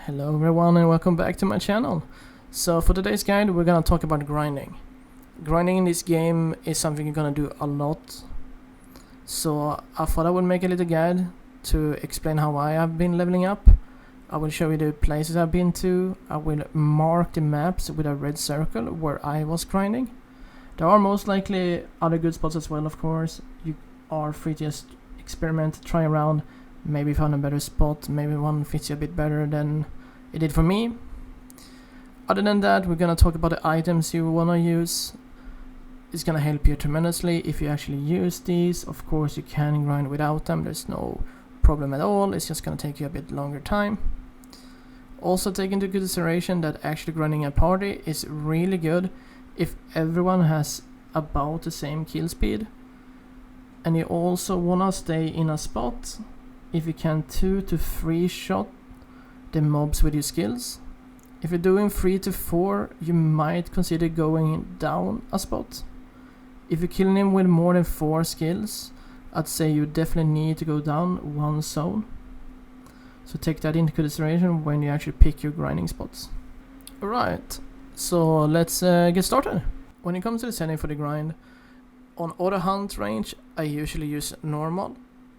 Hello everyone and welcome back to my channel. So for today's guide we're gonna talk about grinding. Grinding in this game is something you're gonna do a lot. So I thought I would make a little guide to explain how I have been leveling up. I will show you the places I've been to. I will mark the maps with a red circle where I was grinding. There are most likely other good spots as well, of course. You are free to just experiment, try around. Maybe find a better spot, maybe one fits you a bit better than it did for me. Other than that, we're gonna talk about the items you wanna use. It's gonna help you tremendously if you actually use these. Of course you can grind without them, there's no problem at all, it's just gonna take you a bit longer time. Also take into consideration that actually grinding a party is really good if everyone has about the same kill speed. And you also wanna stay in a spot if you can 2 to 3 shot the mobs with your skills. If you're doing 3 to 4, you might consider going down a spot. If you're killing him with more than 4 skills, I'd say you definitely need to go down 1 zone. So take that into consideration when you actually pick your grinding spots. Alright, so let's get started. When it comes to the setting for the grind, on auto hunt range I usually use normal.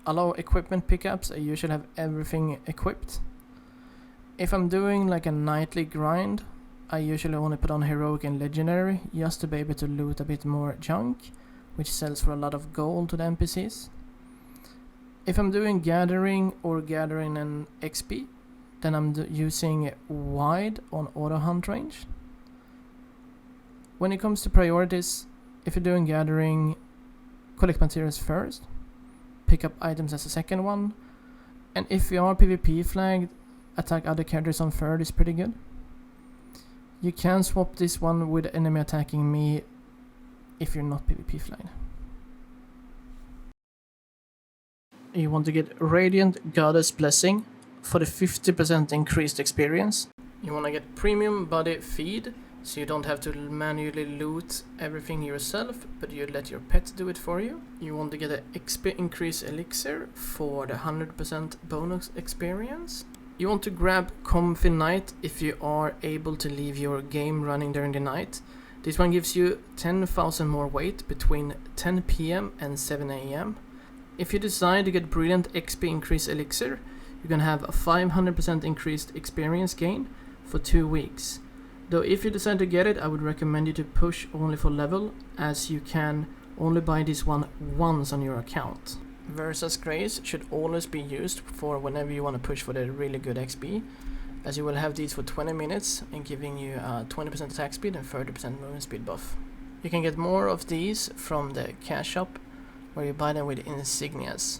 Allow equipment pickups, I usually have everything equipped. If I'm doing like a nightly grind, I usually only put on heroic and legendary just to be able to loot a bit more junk, which sells for a lot of gold to the NPCs. If I'm doing gathering or gathering an XP, then I'm using wide on auto hunt range. When it comes to priorities, if you're doing gathering, collect materials first. Pick up items as a second one, and if you are PvP flagged, attack other characters on third is pretty good. You can swap this one with enemy attacking me if you're not PvP flagged. You want to get Radiant Goddess Blessing for the 50% increased experience. You want to get Premium Body Feed, so you don't have to manually loot everything yourself, but you let your pet do it for you. You want to get an XP increase elixir for the 100% bonus experience. You want to grab Comfy Night if you are able to leave your game running during the night. This one gives you 10,000 more weight between 10 PM and 7 AM. If you decide to get Brilliant XP increase elixir, you can have a 500% increased experience gain for 2 weeks. Though if you decide to get it, I would recommend you to push only for level, as you can only buy this one once on your account. Versus Grace should always be used for whenever you want to push for the really good XP, as you will have these for 20 minutes and giving you a 20% attack speed and 30% movement speed buff. You can get more of these from the cash shop, where you buy them with insignias.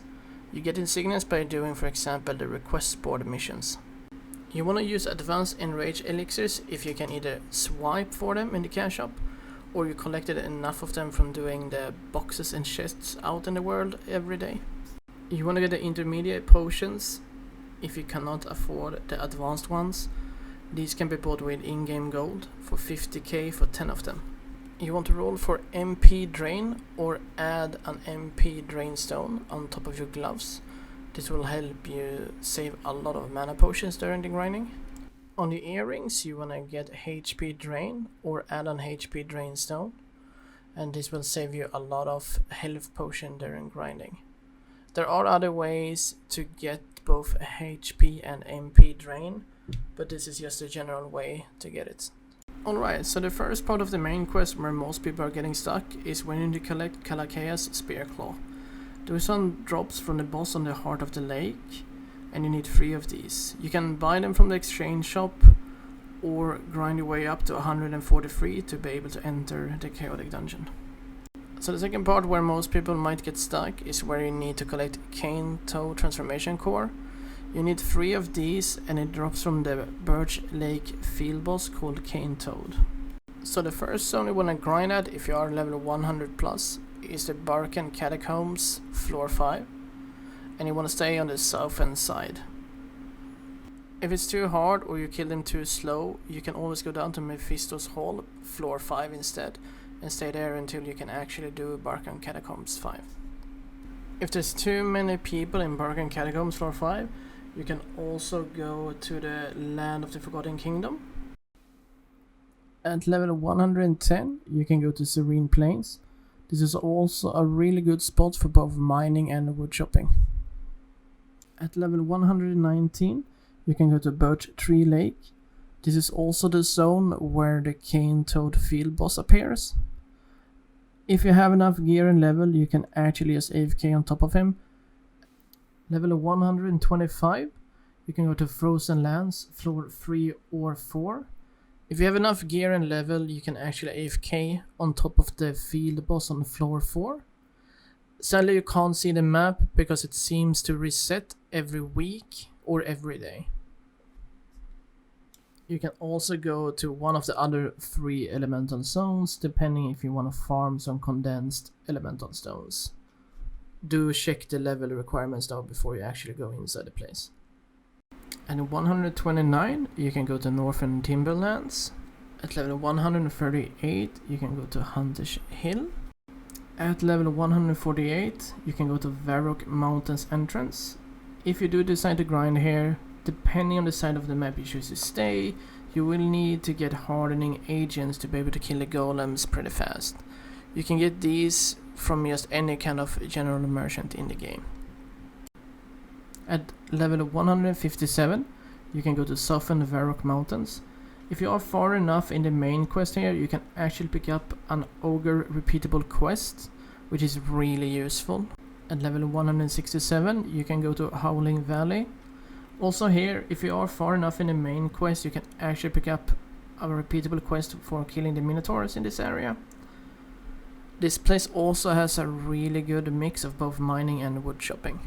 You get insignias by doing, for example, the request board missions. You want to use advanced enrage elixirs if you can either swipe for them in the cash shop, or you collected enough of them from doing the boxes and chests out in the world every day. You want to get the intermediate potions if you cannot afford the advanced ones. These can be bought with in-game gold for 50k for 10 of them. You want to roll for MP drain or add an MP drain stone on top of your gloves. This will help you save a lot of mana potions during the grinding. On the earrings you wanna get HP drain or add an HP drain stone, and this will save you a lot of health potion during grinding. There are other ways to get both HP and MP drain, but this is just a general way to get it. Alright, so the first part of the main quest where most people are getting stuck is when you need to collect Kalakea's Spear Claw. Those one drops from the boss on the heart of the lake, and you need 3 of these. You can buy them from the exchange shop, or grind your way up to 143 to be able to enter the chaotic dungeon. So the second part where most people might get stuck is where you need to collect Cane Toad Transformation Core. You need 3 of these, and it drops from the Birch Lake field boss called Cane Toad. So the first zone you want to grind at if you are level 100 plus is the Barken Catacombs floor 5, and you want to stay on the southern side. If it's too hard or you kill them too slow, you can always go down to Mephisto's Hall floor 5 instead and stay there until you can actually do Barken Catacombs 5. If there's too many people in Barken Catacombs floor 5, You can also go to the Land of the Forgotten Kingdom. At level 110, you can go to Serene Plains. This is also a really good spot for both mining and woodchopping. At level 119, you can go to Birch Tree Lake. This is also the zone where the Cane Toad field boss appears. If you have enough gear and level, you can actually just AFK on top of him. Level 125, you can go to Frozen Lands, floor 3 or 4. If you have enough gear and level, you can actually AFK on top of the field boss on floor 4. Sadly, you can't see the map because it seems to reset every week or every day. You can also go to one of the other 3 elemental zones, depending if you want to farm some condensed elemental stones. Do check the level requirements though before you actually go inside the place. And 129, you can go to Northern Timberlands. At level 138, you can go to Hunter's Hill. At level 148, you can go to Varrock Mountains entrance. If you do decide to grind here, depending on the side of the map you choose to stay, you will need to get hardening agents to be able to kill the golems pretty fast. You can get these from just any kind of general merchant in the game. At level 157, you can go to Southern Varrock Mountains. If you are far enough in the main quest here, you can actually pick up an ogre repeatable quest, which is really useful. At level 167, you can go to Howling Valley. Also here, if you are far enough in the main quest, you can actually pick up a repeatable quest for killing the minotaurs in this area. This place also has a really good mix of both mining and wood chopping.